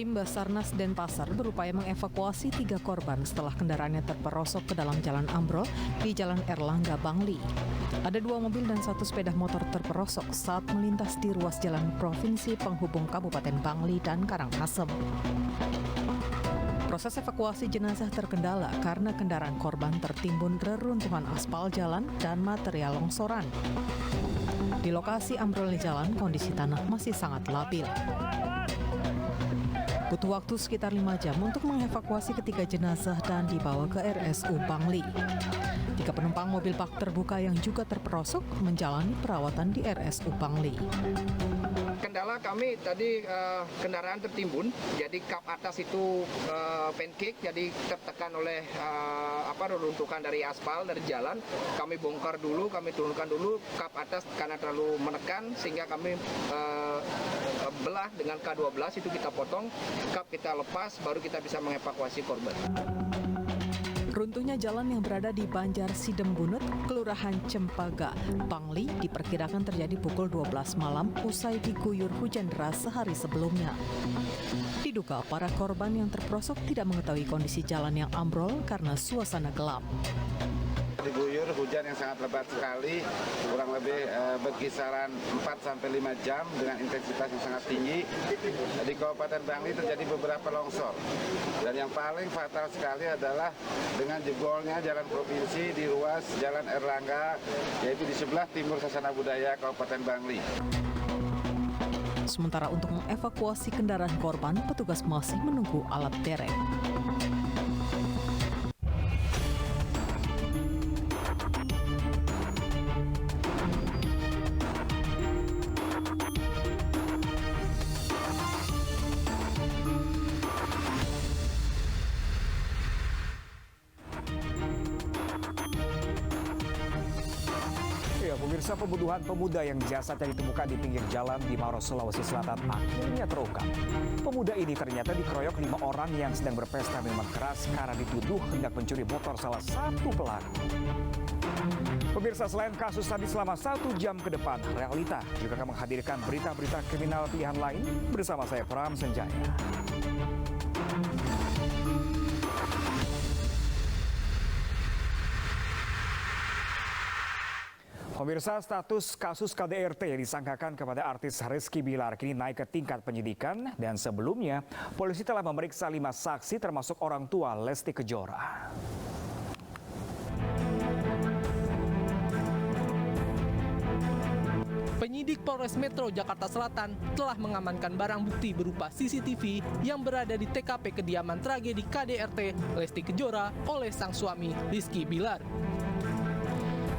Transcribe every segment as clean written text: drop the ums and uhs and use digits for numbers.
Tim Basarnas Denpasar berupaya mengevakuasi 3 korban setelah kendaraannya terperosok ke dalam jalan ambrol di Jalan Erlangga, Bangli. Ada 2 mobil dan 1 sepeda motor terperosok saat melintas di ruas jalan provinsi penghubung Kabupaten Bangli dan Karangasem. Proses evakuasi jenazah terkendala karena kendaraan korban tertimbun reruntuhan aspal jalan dan material longsoran. Di lokasi ambrolnya jalan, kondisi tanah masih sangat labil. Butuh waktu sekitar 5 jam untuk mengevakuasi ketiga jenazah dan dibawa ke RSU Bangli. 3 penumpang mobil bak terbuka yang juga terperosok menjalani perawatan di RSU Bangli. Kendala kami tadi kendaraan tertimbun, jadi kap atas itu pancake, jadi tertekan oleh reruntuhan dari aspal dari jalan. Kami bongkar dulu, kami turunkan dulu kap atas karena terlalu menekan sehingga kami belah dengan K12 itu kita potong, kap kita lepas, baru kita bisa mengevakuasi korban. Runtuhnya jalan yang berada di Banjar Sidembunut, Kelurahan Cempaka, Bangli diperkirakan terjadi pukul 12 malam usai diguyur hujan deras sehari sebelumnya. Diduga para korban yang terperosok tidak mengetahui kondisi jalan yang ambrol karena suasana gelap. Diguyur hujan yang sangat lebat sekali, kurang lebih berkisaran 4-5 jam dengan intensitas yang sangat tinggi. Di Kabupaten Bangli terjadi beberapa longsor. Dan yang paling fatal sekali adalah dengan jebolnya jalan provinsi di ruas Jalan Erlangga, yaitu di sebelah timur Sasana Budaya Kabupaten Bangli. Sementara untuk mengevakuasi kendaraan korban, petugas masih menunggu alat derek. Pemirsa, pembunuhan pemuda yang jasadnya ditemukan di pinggir jalan di Maros, Sulawesi Selatan akhirnya terungkap. Pemuda ini ternyata dikeroyok 5 orang yang sedang berpesta minuman keras karena dituduh hendak mencuri motor salah satu pelaku. Pemirsa, selain kasus tadi selama 1 jam ke depan, Realita juga akan menghadirkan berita-berita kriminal pilihan lain bersama saya Pram Senjaya. Pemirsa, status kasus KDRT yang disangkakan kepada artis Rizky Bilar kini naik ke tingkat penyidikan dan sebelumnya polisi telah memeriksa 5 saksi termasuk orang tua Lesti Kejora. Penyidik Polres Metro Jakarta Selatan telah mengamankan barang bukti berupa CCTV yang berada di TKP kediaman tragedi KDRT Lesti Kejora oleh sang suami Rizky Bilar.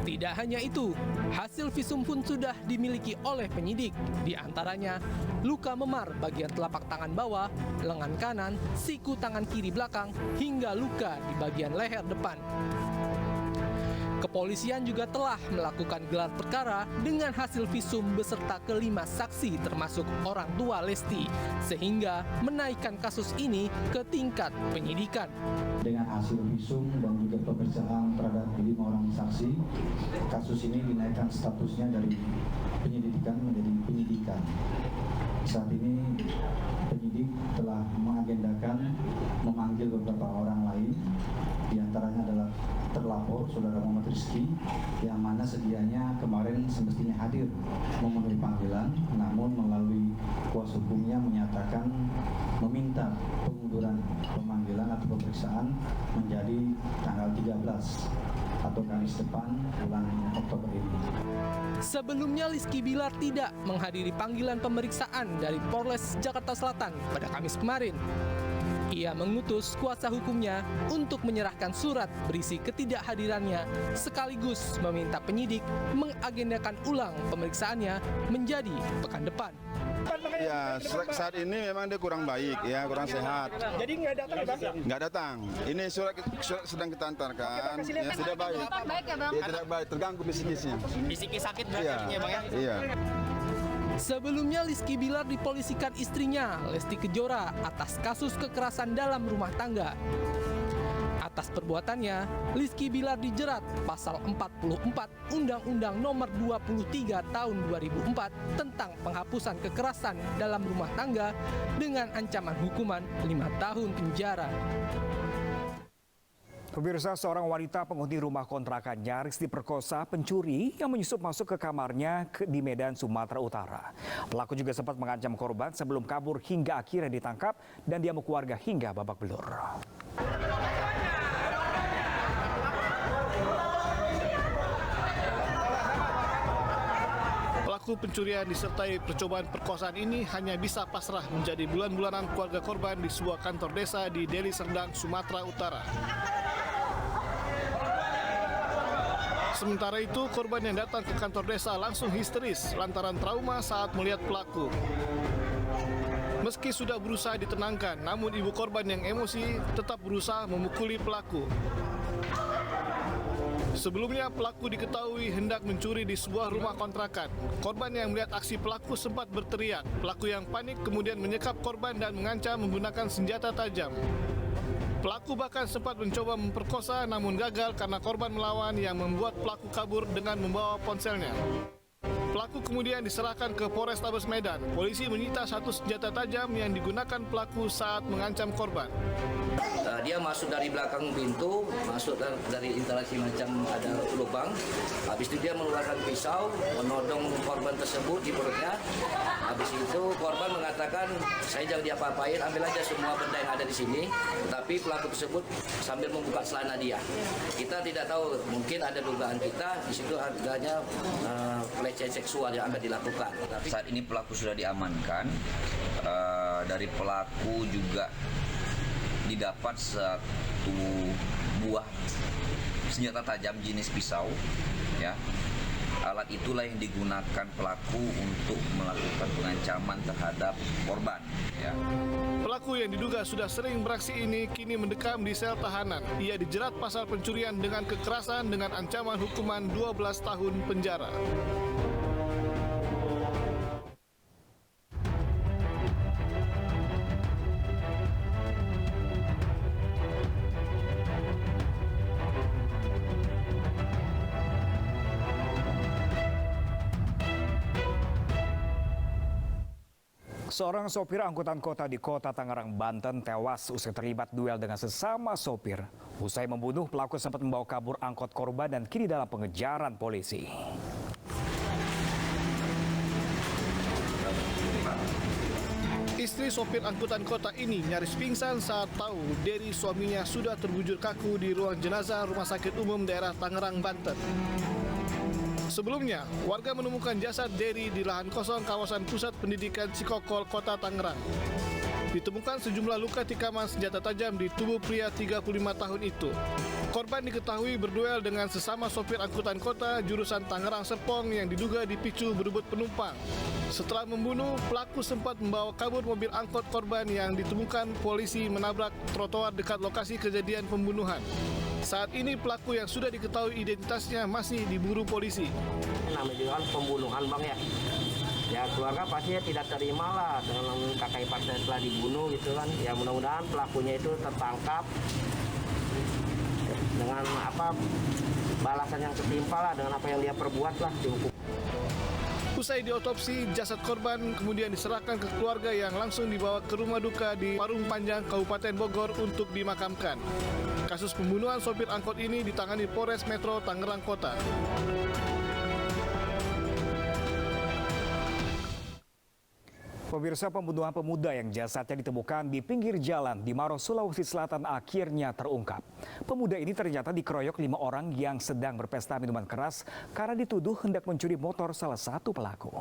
Tidak hanya itu, hasil visum pun sudah dimiliki oleh penyidik. Di antaranya, luka memar bagian telapak tangan bawah, lengan kanan, siku tangan kiri belakang, hingga luka di bagian leher depan. Kepolisian juga telah melakukan gelar perkara dengan hasil visum beserta ke-5 saksi termasuk orang tua Lesti, sehingga menaikkan kasus ini ke tingkat penyidikan. Dengan hasil visum dan juga pemeriksaan terhadap 5 orang saksi, kasus ini dinaikkan statusnya dari penyelidikan menjadi penyidikan. Saat ini penyidik telah mengagendakan memanggil beberapa orang lain, diantaranya adalah terlapor Saudara Muhammad Rizky yang mana sedianya kemarin semestinya hadir memenuhi panggilan, namun melalui kuasa hukumnya menyatakan meminta pengunduran pemanggilan atau pemeriksaan menjadi tanggal 13 atau Kamis depan bulan Oktober ini. Sebelumnya Rizky Bilar tidak menghadiri panggilan pemeriksaan dari Polres Jakarta Selatan pada Kamis kemarin. Ia mengutus kuasa hukumnya untuk menyerahkan surat berisi ketidakhadirannya sekaligus meminta penyidik mengagendakan ulang pemeriksaannya menjadi pekan depan. Ya, saat ini memang dia kurang baik, ya kurang sehat. Jadi nggak datang ya, Bang? Nggak datang. Ini surat sedang kita antarkan. Ya, tidak baik. Dia tidak baik, terganggu psikisnya. Psikis sakit berarti ya, Bang ya? Iya. Sebelumnya Rizky Bilar dipolisikan istrinya Lesti Kejora atas kasus kekerasan dalam rumah tangga. Atas perbuatannya, Rizky Bilar dijerat pasal 44 Undang-Undang Nomor 23 Tahun 2004 tentang penghapusan kekerasan dalam rumah tangga dengan ancaman hukuman 5 tahun penjara. Pemirsa, seorang wanita penghuni rumah kontrakan nyaris diperkosa pencuri yang menyusup masuk ke kamarnya di Medan, Sumatera Utara. Pelaku juga sempat mengancam korban sebelum kabur hingga akhirnya ditangkap dan diamuk warga hingga babak belur. Pelaku pencurian disertai percobaan perkosaan ini hanya bisa pasrah menjadi bulan-bulanan keluarga korban di sebuah kantor desa di Deli Serdang, Sumatera Utara. Sementara itu, korban yang datang ke kantor desa langsung histeris lantaran trauma saat melihat pelaku. Meski sudah berusaha ditenangkan, namun ibu korban yang emosi tetap berusaha memukuli pelaku. Sebelumnya, pelaku diketahui hendak mencuri di sebuah rumah kontrakan. Korban yang melihat aksi pelaku sempat berteriak. Pelaku yang panik kemudian menyekap korban dan mengancam menggunakan senjata tajam. Pelaku bahkan sempat mencoba memperkosa namun gagal karena korban melawan yang membuat pelaku kabur dengan membawa ponselnya. Pelaku kemudian diserahkan ke Polrestabes Medan. Polisi menyita satu senjata tajam yang digunakan pelaku saat mengancam korban. Dia masuk dari belakang pintu, masuk dari instalasi macam ada lubang. Habis itu dia mengeluarkan pisau, menodong korban tersebut di perutnya. Habis itu korban mengatakan, saya jangan diapa-apain, ambil aja semua benda yang ada di sini. Tapi pelaku tersebut sambil membuka celana dia. Kita tidak tahu, mungkin ada dugaan kita, di situ adanya pelecehan seksual yang akan dilakukan. Tapi saat ini pelaku sudah diamankan. Dari pelaku juga didapat satu buah senjata tajam jenis pisau, ya. Alat itulah yang digunakan pelaku untuk melakukan pengancaman terhadap korban, ya. Pelaku yang diduga sudah sering beraksi ini kini mendekam di sel tahanan. Ia dijerat pasal pencurian dengan kekerasan dengan ancaman hukuman 12 tahun penjara. Seorang sopir angkutan kota di Kota Tangerang, Banten tewas usai terlibat duel dengan sesama sopir. Usai membunuh, pelaku sempat membawa kabur angkot korban dan kini dalam pengejaran polisi. Istri sopir angkutan kota ini nyaris pingsan saat tahu Dery suaminya sudah terbujur kaku di ruang jenazah Rumah Sakit Umum Daerah Tangerang, Banten. Sebelumnya, warga menemukan jasad Dery di lahan kosong kawasan Pusat Pendidikan Cikokol, Kota Tangerang. Ditemukan sejumlah luka tikaman senjata tajam di tubuh pria 35 tahun itu. Korban diketahui berduel dengan sesama sopir angkutan kota jurusan Tangerang Serpong yang diduga dipicu berebut penumpang. Setelah membunuh, pelaku sempat membawa kabur mobil angkot korban yang ditemukan polisi menabrak trotoar dekat lokasi kejadian pembunuhan. Saat ini pelaku yang sudah diketahui identitasnya masih diburu polisi. Namanya juga kan pembunuhan, Bang, ya. Ya keluarga pastinya tidak terima lah dengan kakak iparnya telah dibunuh gitu kan. Ya mudah-mudahan pelakunya itu tertangkap dengan balasan yang setimpal lah dengan apa yang dia perbuat lah, dihukum. Usai diotopsi, jasad korban kemudian diserahkan ke keluarga yang langsung dibawa ke rumah duka di Parung Panjang, Kabupaten Bogor untuk dimakamkan. Kasus pembunuhan sopir angkot ini ditangani Polres Metro Tangerang Kota. Pemirsa, pembunuhan pemuda yang jasadnya ditemukan di pinggir jalan di Maros, Sulawesi Selatan akhirnya terungkap. Pemuda ini ternyata dikeroyok 5 orang yang sedang berpesta minuman keras karena dituduh hendak mencuri motor salah satu pelaku.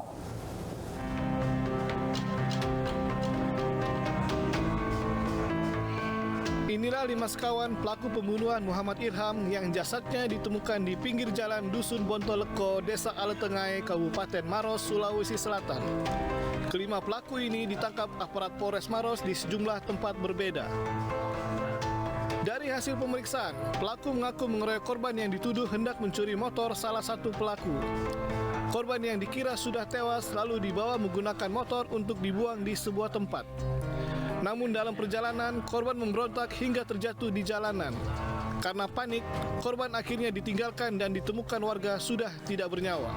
Inilah 5 sekawan pelaku pembunuhan Muhammad Irham yang jasadnya ditemukan di pinggir jalan Dusun Bontoleko, Desa Aletengai, Kabupaten Maros, Sulawesi Selatan. Kelima pelaku ini ditangkap aparat Polres Maros di sejumlah tempat berbeda. Dari hasil pemeriksaan, pelaku mengaku mengeroyok korban yang dituduh hendak mencuri motor salah satu pelaku. Korban yang dikira sudah tewas lalu dibawa menggunakan motor untuk dibuang di sebuah tempat. Namun dalam perjalanan, korban memberontak hingga terjatuh di jalanan. Karena panik, korban akhirnya ditinggalkan dan ditemukan warga sudah tidak bernyawa.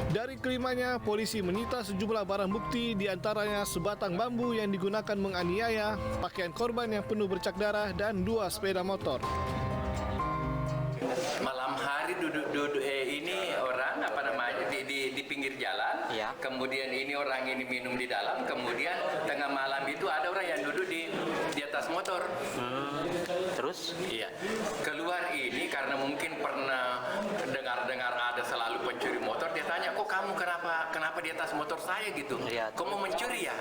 Dari kelimanya, polisi menyita sejumlah barang bukti, diantaranya sebatang bambu yang digunakan menganiaya, pakaian korban yang penuh bercak darah, dan 2 sepeda motor. Malam hari duduk ini orang di pinggir jalan, kemudian ini orang ini minum di dalam, kemudian tengah malam itu ada orang yang duduk di atas motor. Terus? Iya. Keluar ini karena mungkin pernah dengar ada selalu pencuri motor, dia tanya, kok kamu kenapa di atas motor saya gitu? Kok mau mencuri ya?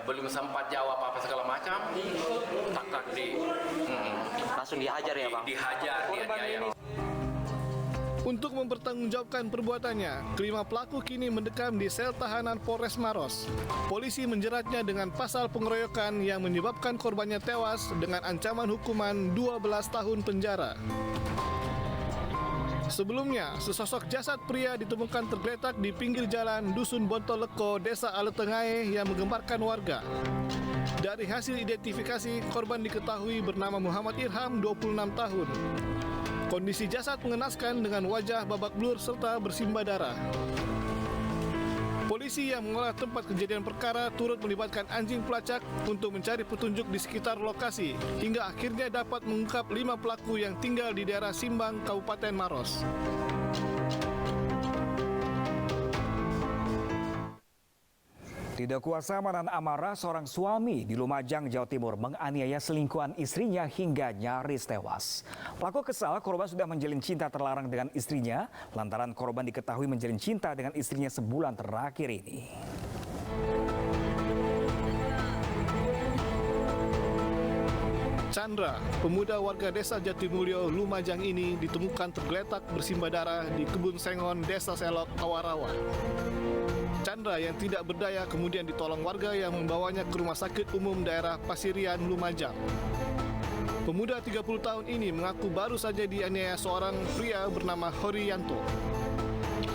Belum sempat jawab apa segala macam, tak langsung dihajar ya Bang? Dihajar dia. Untuk mempertanggungjawabkan perbuatannya, kelima pelaku kini mendekam di sel tahanan Polres Maros. Polisi menjeratnya dengan pasal pengeroyokan yang menyebabkan korbannya tewas dengan ancaman hukuman 12 tahun penjara. Sebelumnya, sesosok jasad pria ditemukan tergeletak di pinggir jalan Dusun Bontoleko, Desa Aletengae yang menggemparkan warga. Dari hasil identifikasi, korban diketahui bernama Muhammad Irham, 26 tahun. Kondisi jasad mengenaskan dengan wajah babak belur serta bersimbah darah. Polisi yang mengolah tempat kejadian perkara turut melibatkan anjing pelacak untuk mencari petunjuk di sekitar lokasi, hingga akhirnya dapat mengungkap 5 pelaku yang tinggal di daerah Simbang, Kabupaten Maros. Tidak kuasa menahan amarah, seorang suami di Lumajang, Jawa Timur menganiaya selingkuhan istrinya hingga nyaris tewas. Pelaku kesal korban sudah menjalin cinta terlarang dengan istrinya lantaran korban diketahui menjalin cinta dengan istrinya sebulan terakhir ini. Chandra, pemuda warga desa Jatimulyo, Lumajang ini ditemukan tergeletak bersimbah darah di kebun sengon Desa Selok, Awarawa. Chandra yang tidak berdaya kemudian ditolong warga yang membawanya ke Rumah Sakit Umum Daerah Pasirian, Lumajang. Pemuda 30 tahun ini mengaku baru saja dianiaya seorang pria bernama Horiyanto.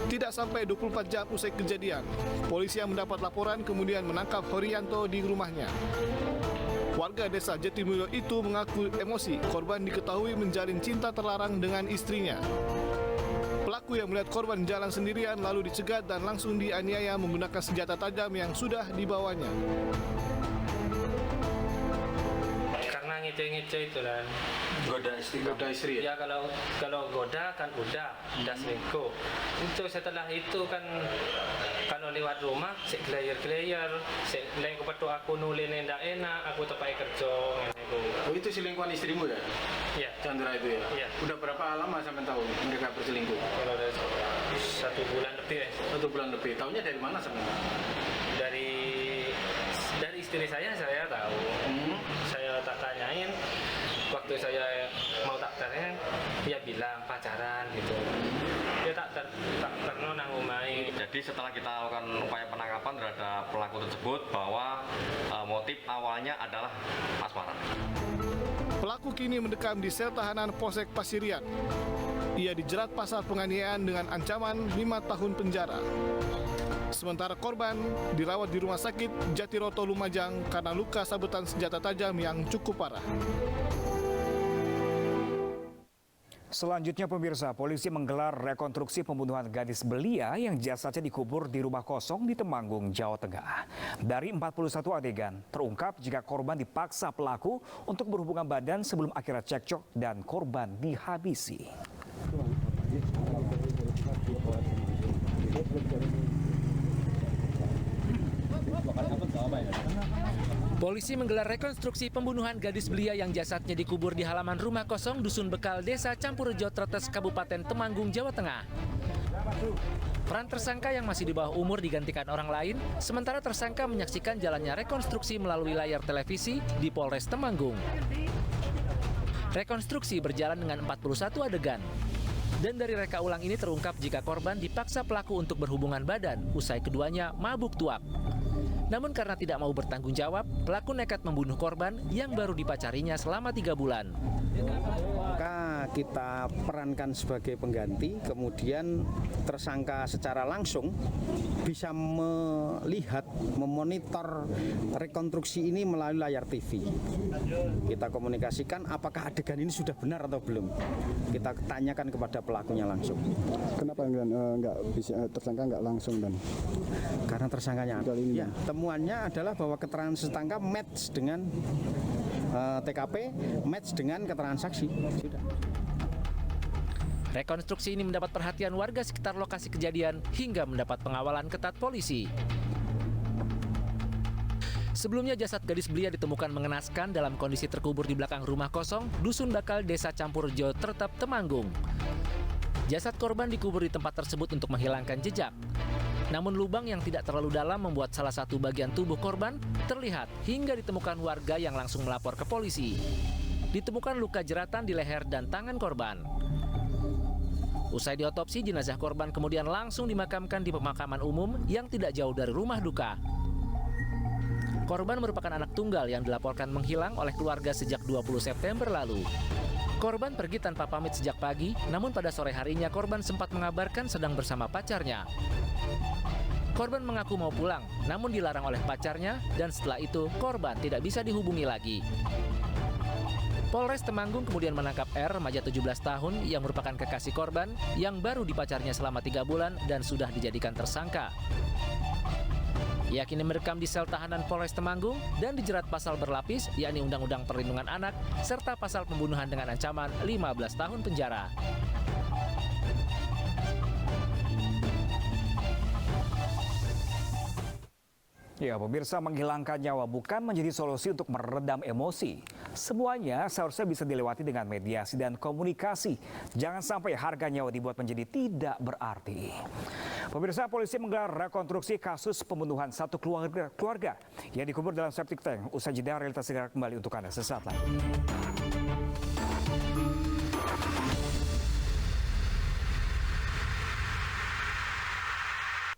Tidak sampai 24 jam usai kejadian, polisi yang mendapat laporan kemudian menangkap Horiyanto di rumahnya. Warga desa Jatimulyo itu mengaku emosi korban diketahui menjalin cinta terlarang dengan istrinya. Pelaku yang melihat korban jalan sendirian lalu dicegat dan langsung dianiaya menggunakan senjata tajam yang sudah dibawanya. Karena ngece-ngece itu kan. Goda istri. Ya kalau goda kan udah selingkuh. Itu setelah itu kan kalau lewat rumah sik glayer-glayer, sik lek kepetu aku nulis ndak enak, aku tepai kerja ngene. Oh, itu selingkuhan istrimu ya? Iya. Chandra itu ya? Iya. Udah berapa lama sampai tahu mereka berselingkuh? Kalau udah 1 bulan lebih. 1 bulan lebih. Taunya dari mana sebenarnya? Dari istri saya tahu. Saya tak tanyain. Waktu saya mau tak tanya, dia bilang pacaran gitu. Dia tak pernah nangumai. Jadi setelah kita lakukan upaya penangkapan terhadap pelaku tersebut bahwa motif awalnya adalah asmara. Pelaku kini mendekam di sel tahanan Polsek Pasirian. Ia dijerat pasal penganiayaan dengan ancaman 5 tahun penjara. Sementara korban dirawat di Rumah Sakit Jatiroto, Lumajang karena luka sabetan senjata tajam yang cukup parah. Selanjutnya pemirsa, polisi menggelar rekonstruksi pembunuhan gadis belia yang jasadnya dikubur di rumah kosong di Temanggung, Jawa Tengah. Dari 41 adegan, terungkap jika korban dipaksa pelaku untuk berhubungan badan sebelum akhirnya cekcok dan korban dihabisi. Polisi menggelar rekonstruksi pembunuhan gadis belia yang jasadnya dikubur di halaman rumah kosong Dusun Bekal, Desa Campurejo, Tretes, Kabupaten Temanggung, Jawa Tengah. Peran tersangka yang masih di bawah umur digantikan orang lain, sementara tersangka menyaksikan jalannya rekonstruksi melalui layar televisi di Polres Temanggung. Rekonstruksi berjalan dengan 41 adegan. Dan dari reka ulang ini terungkap jika korban dipaksa pelaku untuk berhubungan badan usai keduanya mabuk tuak. Namun karena tidak mau bertanggung jawab, pelaku nekat membunuh korban yang baru dipacarinya selama 3 bulan. kita perankan sebagai pengganti, kemudian tersangka secara langsung bisa melihat, memonitor rekonstruksi ini melalui layar TV. Kita komunikasikan apakah adegan ini sudah benar atau belum. Kita tanyakan kepada pelakunya langsung. Kenapa nggak bisa tersangka nggak langsung dan? Karena tersangkanya. Ya, temuannya adalah bahwa keterangan tersangka match dengan TKP, match dengan keterangan saksi. Sudah. Rekonstruksi ini mendapat perhatian warga sekitar lokasi kejadian hingga mendapat pengawalan ketat polisi. Sebelumnya jasad gadis belia ditemukan mengenaskan dalam kondisi terkubur di belakang rumah kosong Dusun Bakal, Desa Campurjo, Tertep, Temanggung. Jasad korban dikubur di tempat tersebut untuk menghilangkan jejak. Namun lubang yang tidak terlalu dalam membuat salah satu bagian tubuh korban terlihat hingga ditemukan warga yang langsung melapor ke polisi. Ditemukan luka jeratan di leher dan tangan korban. Usai diotopsi, jenazah korban kemudian langsung dimakamkan di pemakaman umum yang tidak jauh dari rumah duka. Korban merupakan anak tunggal yang dilaporkan menghilang oleh keluarga sejak 20 September lalu. Korban pergi tanpa pamit sejak pagi, namun pada sore harinya korban sempat mengabarkan sedang bersama pacarnya. Korban mengaku mau pulang, namun dilarang oleh pacarnya dan setelah itu korban tidak bisa dihubungi lagi. Polres Temanggung kemudian menangkap R, remaja 17 tahun yang merupakan kekasih korban yang baru dipacarnya selama 3 bulan dan sudah dijadikan tersangka. Ia kini merekam di sel tahanan Polres Temanggung dan dijerat pasal berlapis, yakni Undang-Undang Perlindungan Anak, serta pasal pembunuhan dengan ancaman 15 tahun penjara. Ya, pemirsa, menghilangkan nyawa bukan menjadi solusi untuk meredam emosi. Semuanya seharusnya bisa dilewati dengan mediasi dan komunikasi. Jangan sampai harga nyawa dibuat menjadi tidak berarti. Pemirsa, polisi menggelar rekonstruksi kasus pembunuhan satu keluarga yang dikubur dalam septic tank. Usai jeda, realitas segera kembali untuk Anda sesaat lagi.